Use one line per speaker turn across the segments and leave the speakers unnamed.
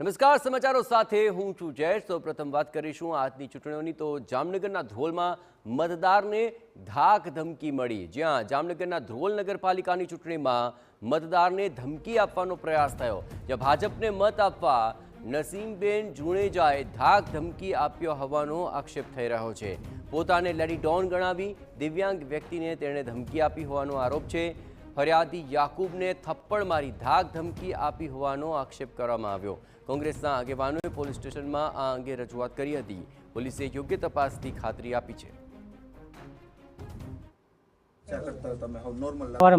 નમસ્કાર, સમાચારો સાથે હું છું જયેશ। તો પ્રથમ વાત કરીશું આજની ચૂંટણીઓની। તો જામનગરના ધ્રોલમાં મતદારને ધાક ધમકી મળી। જ્યાં જામનગરના ધ્રોલ નગરપાલિકાની ચૂંટણીમાં મતદારને ધમકી આપવાનો પ્રયાસ થયો। જ્યાં ભાજપને મત આપવા નસીમબેન જુણેજાએ ધાક ધમકી આપ્યો હોવાનો આક્ષેપ થઈ રહ્યો છે। પોતાને લેડી ડોન ગણાવી દિવ્યાંગ વ્યક્તિને તેણે ધમકી આપી હોવાનો આરોપ છે। ફરિયાદી યાકુબને થપ્પડ મારી ધાક ધમકી આપી હોવાનો આક્ષેપ કરવામાં આવ્યો। કોંગ્રેસના આગેવાનોએ પોલીસ સ્ટેશનમાં આ અંગે રજૂઆત કરી હતી। પોલીસે યોગ્ય તપાસની ખાતરી આપી છે।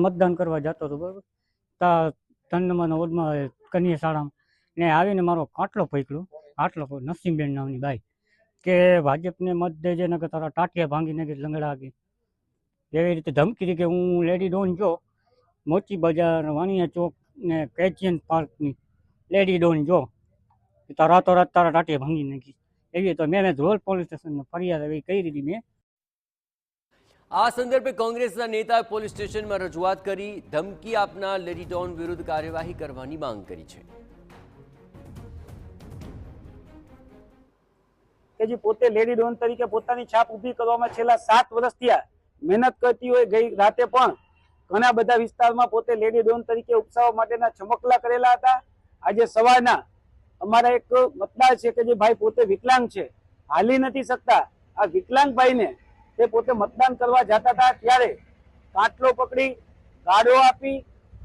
મતદાન કરવા જતો હતો, બરોબર, 3 નંબરના વોર્ડમાં કન્યા શાળામાં ને આવીને મારો કાટલો પકડ્યો। આટલો નસીમબેન નામની બાઈ કે ભાજપને મત દેજે ને કે તારા ટાટિયા ભાંગીને કે લંગડા કે એવી રીતે ધમકી હતી કે હું લેડી ડોન જો મોચી બજાર વાણિયા ચોક ને કેચિયન પાર્કની લેડી ડોન જો રાતોરાત તારા ટાટિયા ભાંગી નાખી એવી। તો મેં ધ્રોલ પોલીસ સ્ટેશનમાં ફરિયાદ એવી કરી દીધી મેં।
આ સંદર્ભે કોંગ્રેસના નેતાએ પોલીસ સ્ટેશનમાં રજૂઆત કરી ધમકી આપનાર લેડી ડોન વિરુદ્ધ કાર્યવાહી કરવાની માંગ કરી છે।
કે જે પોતે લેડી ડોન તરીકે પોતાની છાપ ઊભી કરવામાં છેલ્લા 7 વર્ષથી મહેનત કરતી હોય, ગઈ રાતે પણ ઘણા બધા વિસ્તારમાં પોતે લેડી ડોન તરીકે ઉપસાવવા માટેના ચમકલા કરેલા હતા। આજે સવારના અમારા એક મતદાર છે કે જે ભાઈ પોતે વિકલાંગ છે, હાલી નથી શકતા। આ વિકલાંગ ભાઈને તે પોતે મતદાન કરવા જતા હતા ત્યારે કાટલો પકડી, ગાળો આપી,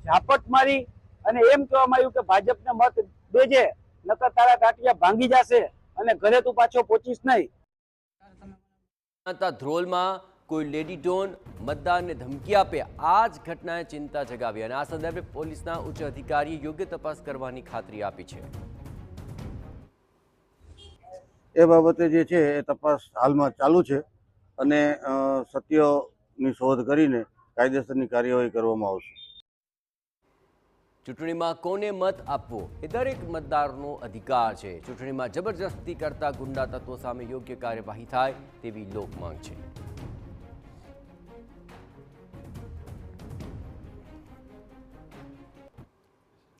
ઝાપટ મારી અને એમ કહેવામાં આવ્યું કે ભાજપને મત દેજે નકર તારા ટાટિયા ભાંગી જશે અને ઘરે તું પાછો પહોંચીશ નહીં।
ધ્રોલમાં કોઈ લેડી ડોન મતદારને ધમકી આપે, આ જ ઘટનાએ ચિંતા જગાવી અને આ સંદર્ભે પોલીસના ઉચ્ચ અધિકારીએ યોગ્ય તપાસ કરવાની ખાતરી આપી છે।
એ બાબતે જે છે એ તપાસ હાલમાં ચાલુ છે અને સત્યની શોધ કરીને કાયદેસરની કાર્યવાહી કરવામાં આવશે।
ચૂંટણીમાં કોને મત આપવો એ દરેક મતદારનો અધિકાર છે। ચૂંટણીમાં જબરજસ્તી કરતા ગુંડા તત્વો સામે યોગ્ય કાર્યવાહી થાય તેવી લોક માંગ છે।